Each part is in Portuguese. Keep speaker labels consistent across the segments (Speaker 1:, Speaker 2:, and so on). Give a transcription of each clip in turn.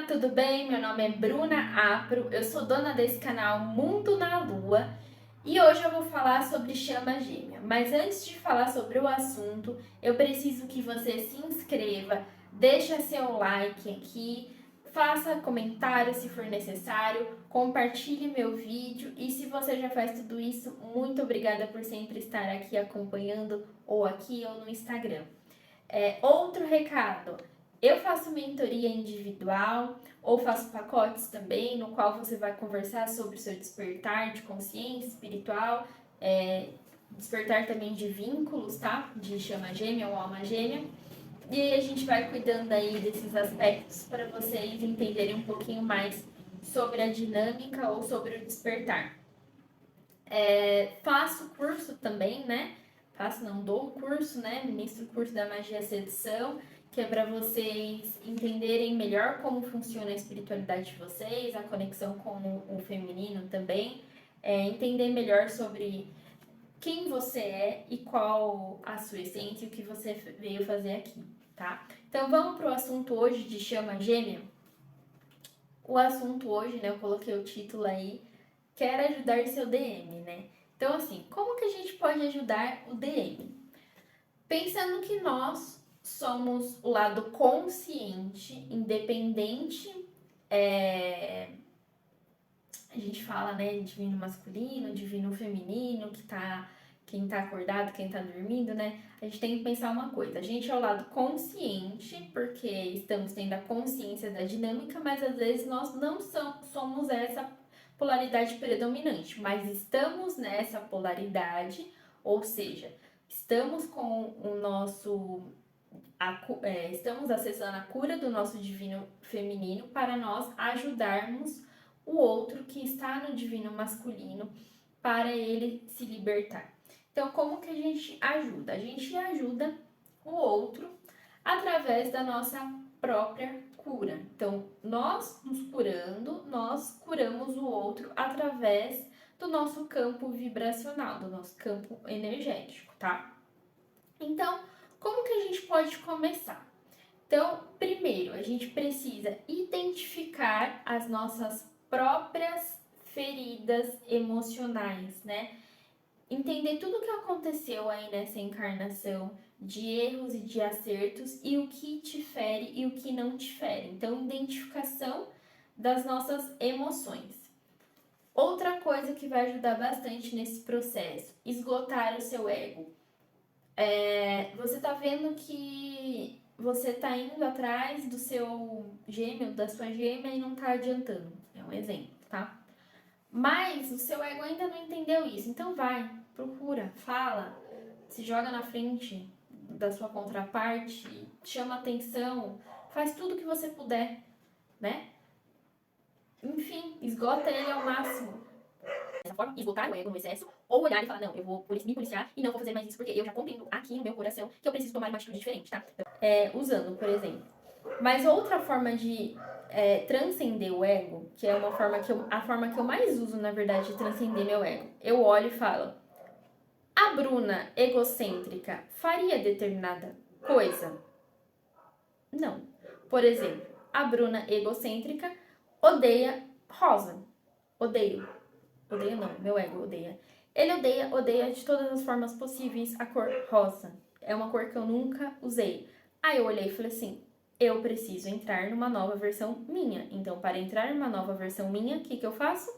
Speaker 1: tudo bem? Meu nome é Bruna Apro, eu sou dona desse canal Mundo na Lua e hoje eu vou falar sobre chama gêmea. Mas antes de falar sobre o assunto, eu preciso que você se inscreva, deixe seu like aqui, faça comentário se for necessário, compartilhe meu vídeo e se você já faz tudo isso, muito obrigada por sempre estar aqui acompanhando ou aqui ou no Instagram. Outro recado, eu faço mentoria individual ou faço pacotes também, no qual você vai conversar sobre o seu despertar de consciência espiritual, despertar também de vínculos, tá? De chama gêmea ou alma gêmea. E aí a gente vai cuidando aí desses aspectos para vocês entenderem um pouquinho mais sobre a dinâmica ou sobre o despertar. Faço curso também, né? Dou o curso, né? Ministro o curso da Magia Sedução, que é para vocês entenderem melhor como funciona a espiritualidade de vocês, a conexão com o feminino também, entender melhor sobre quem você é e qual a sua essência e o que você veio fazer aqui, tá? Então vamos pro assunto hoje de chama gêmea. O assunto hoje, né? Eu coloquei o título aí, quer ajudar seu DM, né? Então, assim, como que a gente pode ajudar o DM? Pensando que nós somos o lado consciente, independente, a gente fala, né, divino masculino, divino feminino, quem tá acordado, quem tá dormindo, né? A gente tem que pensar uma coisa, a gente é o lado consciente, porque estamos tendo a consciência da dinâmica, mas às vezes nós não somos essa polaridade predominante, mas estamos nessa polaridade, ou seja, estamos com o nosso estamos acessando a cura do nosso divino feminino para nós ajudarmos o outro que está no divino masculino para ele se libertar. Então, como que a gente ajuda? A gente ajuda o outro através da nossa própria cura. Então, nós nos curando, nós curamos o outro através do nosso campo vibracional, do nosso campo energético, tá? Então, como que a gente pode começar? Então, primeiro, a gente precisa identificar as nossas próprias feridas emocionais, né? Entender tudo o que aconteceu aí nessa encarnação, de erros e de acertos, e o que te fere e o que não te fere. Então, identificação das nossas emoções. Outra coisa que vai ajudar bastante nesse processo, esgotar o seu ego. Você tá vendo que você tá indo atrás do seu gêmeo, da sua gêmea e não tá adiantando. É um exemplo, tá? Mas o seu ego ainda não entendeu isso. Então vai, procura, fala, se joga na frente da sua contraparte, chama atenção, faz tudo que você puder, né? Enfim, esgota ele ao máximo. Dessa forma, esgotar o ego no excesso, ou olhar e falar, não, eu vou me policiar e não vou fazer mais isso, porque eu já compreendo aqui no meu coração que eu preciso tomar uma atitude diferente, tá? Usando, por exemplo. Mas outra forma de transcender o ego, que é a forma que eu mais uso, na verdade, de transcender meu ego. Eu olho e falo, a Bruna egocêntrica faria determinada coisa? Não. Por exemplo, a Bruna egocêntrica odeia rosa. Odeio. Odeia não, meu ego odeia. Ele odeia de todas as formas possíveis a cor rosa. É uma cor que eu nunca usei. Aí eu olhei e falei assim, eu preciso entrar numa nova versão minha. Então, para entrar numa nova versão minha, o que eu faço?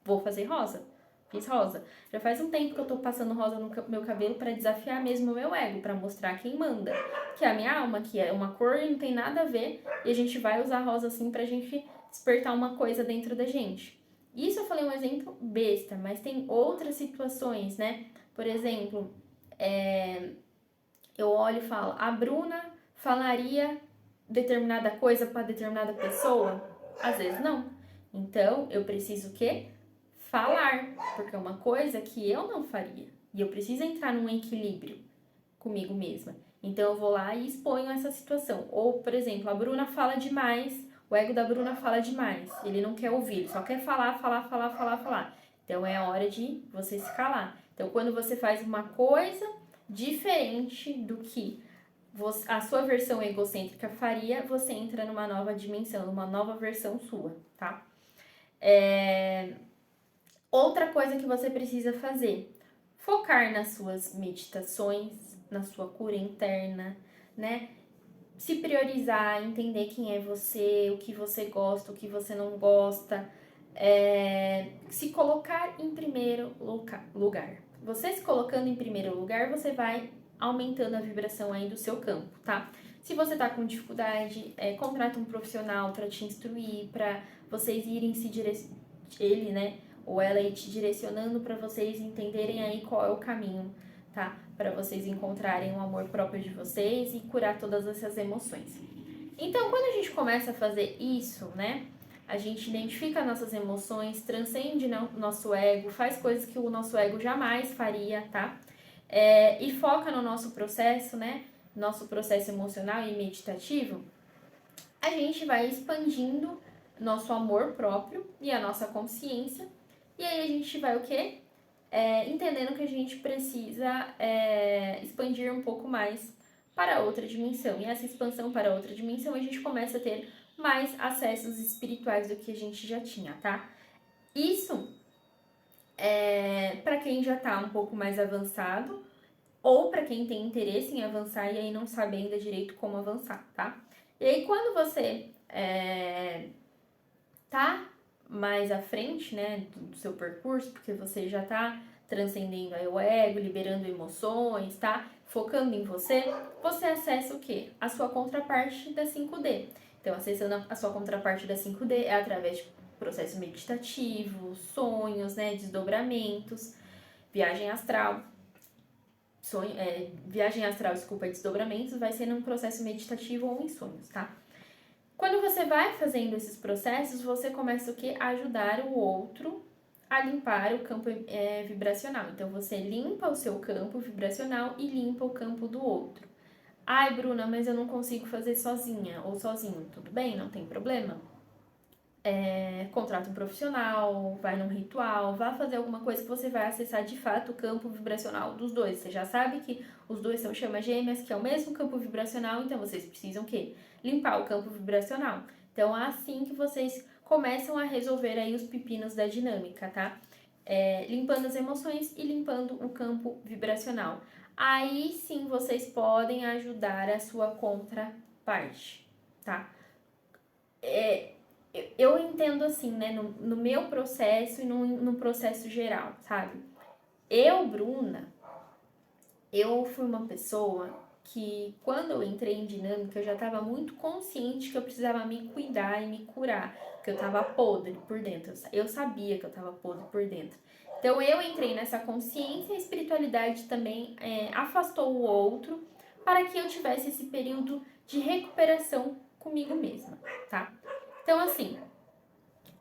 Speaker 1: Vou fazer rosa. Fiz rosa. Já faz um tempo que eu tô passando rosa no meu cabelo para desafiar mesmo o meu ego, para mostrar quem manda. Que é a minha alma, que é uma cor e não tem nada a ver. E a gente vai usar rosa assim pra gente despertar uma coisa dentro da gente. Isso eu falei um exemplo besta, mas tem outras situações, né? Por exemplo, eu olho e falo, a Bruna falaria determinada coisa para determinada pessoa? Às vezes não. Então, eu preciso o quê? Falar, porque é uma coisa que eu não faria. E eu preciso entrar num equilíbrio comigo mesma. Então, eu vou lá e exponho essa situação. Ou, por exemplo, a Bruna fala demais, o ego da Bruna fala demais. Ele não quer ouvir, ele só quer falar. Então, é a hora de você se calar. Então, quando você faz uma coisa diferente do que a sua versão egocêntrica faria, você entra numa nova dimensão, numa nova versão sua, tá? Outra coisa que você precisa fazer, focar nas suas meditações, na sua cura interna, né? Se priorizar, entender quem é você, o que você gosta, o que você não gosta, se colocar em primeiro lugar. Você se colocando em primeiro lugar, você vai aumentando a vibração aí do seu campo, tá? Se você tá com dificuldade, contrata um profissional para te instruir, para vocês irem ele, né, ou ela ir te direcionando para vocês entenderem aí qual é o caminho, tá? Para vocês encontrarem o amor próprio de vocês e curar todas essas emoções. Então, quando a gente começa a fazer isso, né, a gente identifica nossas emoções, transcende nosso ego, faz coisas que o nosso ego jamais faria, tá? E foca no nosso processo, né, nosso processo emocional e meditativo, a gente vai expandindo nosso amor próprio e a nossa consciência, e aí a gente vai o quê? Entendendo que a gente precisa expandir um pouco mais para outra dimensão. E essa expansão para outra dimensão, a gente começa a ter mais acessos espirituais do que a gente já tinha, tá? Isso para quem já tá um pouco mais avançado, ou para quem tem interesse em avançar e aí não sabe ainda direito como avançar, tá? E aí quando você tá mais à frente, né, do seu percurso, porque você já tá transcendendo aí o ego, liberando emoções, tá? Focando em você, você acessa o quê? A sua contraparte da 5D. Então, acessando a sua contraparte da 5D é através de processo meditativo, sonhos, né, desdobramentos, viagem astral. Viagem astral, desculpa, desdobramentos, vai ser num processo meditativo ou em sonhos, tá? Quando você vai fazendo esses processos, você começa o quê? A ajudar o outro a limpar o campo vibracional. Então, você limpa o seu campo vibracional e limpa o campo do outro. Ai, Bruna, mas eu não consigo fazer sozinha ou sozinho. Tudo bem, não tem problema. Contrata um profissional, vai num ritual, vá fazer alguma coisa que você vai acessar de fato o campo vibracional dos dois. Você já sabe que os dois são chamas gêmeas, que é o mesmo campo vibracional, então vocês precisam o quê? Limpar o campo vibracional. Então é assim que vocês começam a resolver aí os pepinos da dinâmica, tá? Limpando as emoções e limpando o campo vibracional. Aí sim vocês podem ajudar a sua contraparte, tá? Eu entendo assim, né, no meu processo e no processo geral, sabe? Eu, Bruna, eu fui uma pessoa que, quando eu entrei em dinâmica, eu já estava muito consciente que eu precisava me cuidar e me curar, que eu estava podre por dentro. Eu sabia que eu estava podre por dentro. Então, eu entrei nessa consciência e a espiritualidade também afastou o outro para que eu tivesse esse período de recuperação comigo mesma, tá? Então, assim,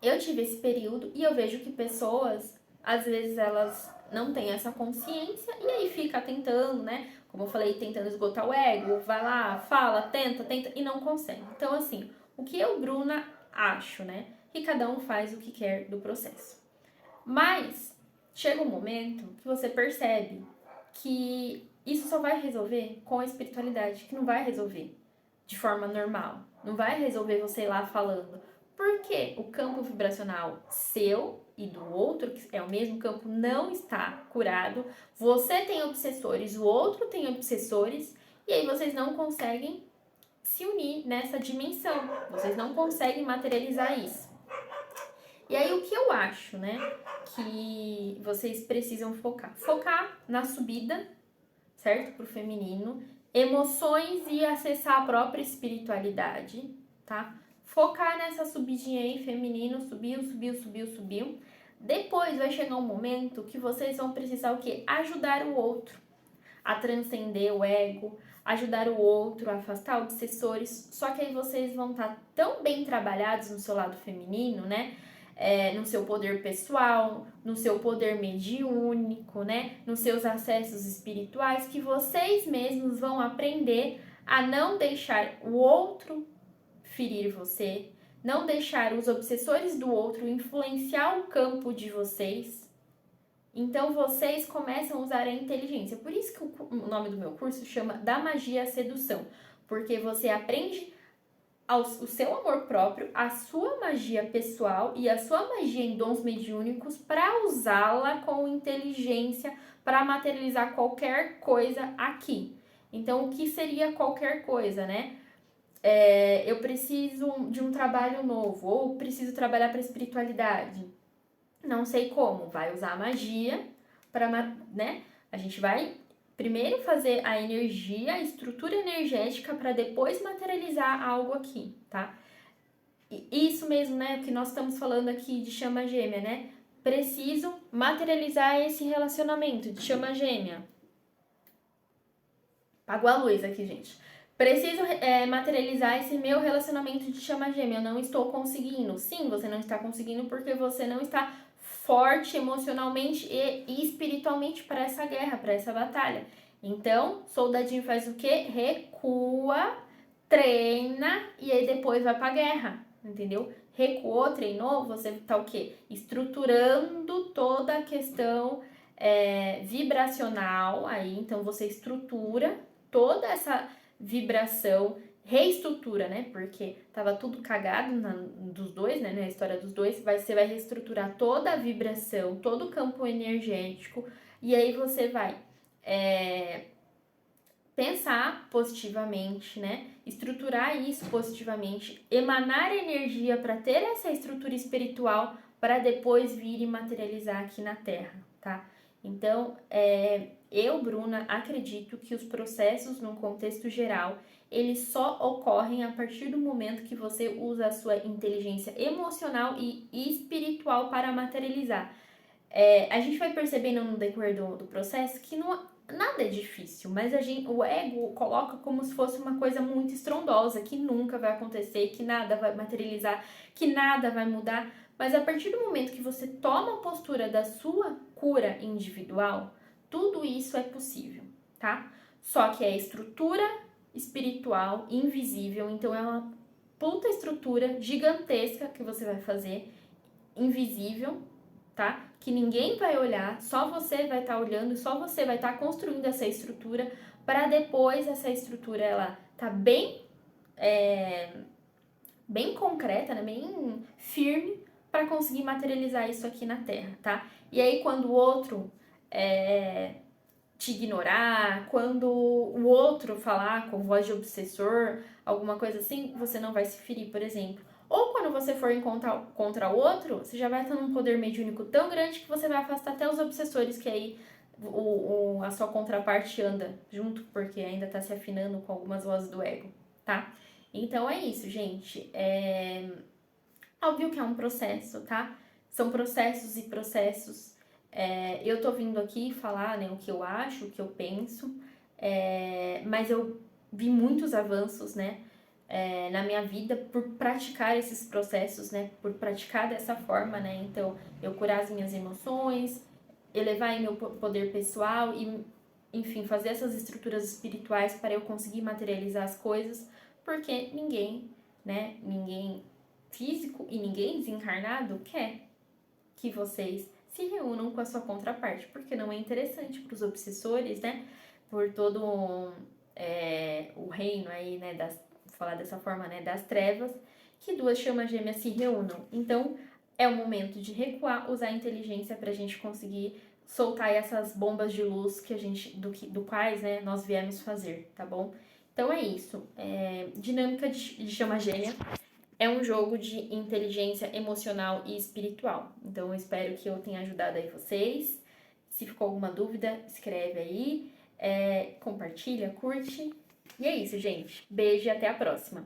Speaker 1: eu tive esse período e eu vejo que pessoas, às vezes, elas não têm essa consciência e aí fica tentando, né? Como eu falei, tentando esgotar o ego, vai lá, fala, tenta e não consegue. Então, assim, o que eu, Bruna, acho, né? Que cada um faz o que quer do processo. Mas chega um momento que você percebe que isso só vai resolver com a espiritualidade, que não vai resolver de forma normal. Não vai resolver você ir lá falando. Porque o campo vibracional seu e do outro, que é o mesmo campo, não está curado. Você tem obsessores, o outro tem obsessores, e aí vocês não conseguem se unir nessa dimensão. Vocês não conseguem materializar isso. E aí o que eu acho, né, que vocês precisam focar? Focar na subida, certo? Pro feminino, emoções e acessar a própria espiritualidade, tá? Focar nessa subidinha aí, feminino, subiu. Depois vai chegar um momento que vocês vão precisar o quê? Ajudar o outro a transcender o ego, ajudar o outro a afastar obsessores. Só que aí vocês vão estar tão bem trabalhados no seu lado feminino, né? No seu poder pessoal, no seu poder mediúnico, né? Nos seus acessos espirituais, que vocês mesmos vão aprender a não deixar o outro ferir você, não deixar os obsessores do outro influenciar o campo de vocês Então, vocês começam a usar a inteligência. Por isso que o nome do meu curso chama Da Magia à Sedução. Porque você aprende o seu amor próprio, a sua magia pessoal e a sua magia em dons mediúnicos para usá-la com inteligência para materializar qualquer coisa aqui. Então, o que seria qualquer coisa, né? Eu preciso de um trabalho novo ou preciso trabalhar para a espiritualidade. Não sei como, vai usar a magia para, né? A gente vai primeiro fazer a energia, a estrutura energética para depois materializar algo aqui, tá? E isso mesmo, né, que nós estamos falando aqui de chama gêmea, né? Preciso materializar esse relacionamento de chama gêmea. Apagou a luz aqui, gente. Preciso materializar esse meu relacionamento de chama gêmea. Eu não estou conseguindo. Sim, você não está conseguindo porque você não está forte emocionalmente e espiritualmente para essa guerra, para essa batalha. Então, soldadinho faz o quê? Recua, treina e aí depois vai para a guerra, entendeu? Recuou, treinou, você tá o quê? Estruturando toda a questão vibracional aí. Então, você estrutura toda essa vibração, reestrutura, né? Porque tava tudo cagado dos dois, né? Na história dos dois. Você vai reestruturar toda a vibração, todo o campo energético. E aí você vai pensar positivamente, né? Estruturar isso positivamente, emanar energia para ter essa estrutura espiritual para depois vir e materializar aqui na Terra, tá? Então, eu, Bruna, acredito que os processos, no contexto geral, eles só ocorrem a partir do momento que você usa a sua inteligência emocional e espiritual para materializar. A gente vai percebendo no decorrer do processo que nada é difícil, mas o ego coloca como se fosse uma coisa muito estrondosa, que nunca vai acontecer, que nada vai materializar, que nada vai mudar. Mas a partir do momento que você toma a postura da sua cura individual, tudo isso é possível, tá? Só que é estrutura espiritual invisível, então é uma puta estrutura gigantesca que você vai fazer, invisível, tá? Que ninguém vai olhar, só você vai estar olhando, só você vai estar construindo essa estrutura para depois essa estrutura ela tá bem concreta, né? Bem firme para conseguir materializar isso aqui na Terra, tá? E aí quando o outro te ignorar, quando o outro falar com voz de obsessor, alguma coisa assim, você não vai se ferir, por exemplo. Ou quando você for contra o outro, você já vai estar num poder mediúnico tão grande que você vai afastar até os obsessores, que aí a sua contraparte anda junto, porque ainda tá se afinando com algumas vozes do ego, tá? Então é isso, gente. Óbvio que é um processo, tá? São processos e processos. Eu tô vindo aqui falar, né, o que eu acho, o que eu penso, mas eu vi muitos avanços, né, na minha vida por praticar esses processos, né, por praticar dessa forma, né, então eu curar as minhas emoções, elevar meu poder pessoal e, enfim, fazer essas estruturas espirituais para eu conseguir materializar as coisas, porque ninguém físico e ninguém desencarnado quer que vocês se reúnam com a sua contraparte, porque não é interessante para os obsessores, né, por todo o reino aí, né, vou falar dessa forma, né, das trevas, que duas chamas gêmeas se reúnam. Então, é o momento de recuar, usar a inteligência para a gente conseguir soltar essas bombas de luz que a gente, do quais, né, nós viemos fazer, tá bom? Então é isso. Dinâmica de chama gêmea é um jogo de inteligência emocional e espiritual. Então eu espero que eu tenha ajudado aí vocês. Se ficou alguma dúvida, escreve aí, compartilha, curte. E é isso, gente. Beijo e até a próxima.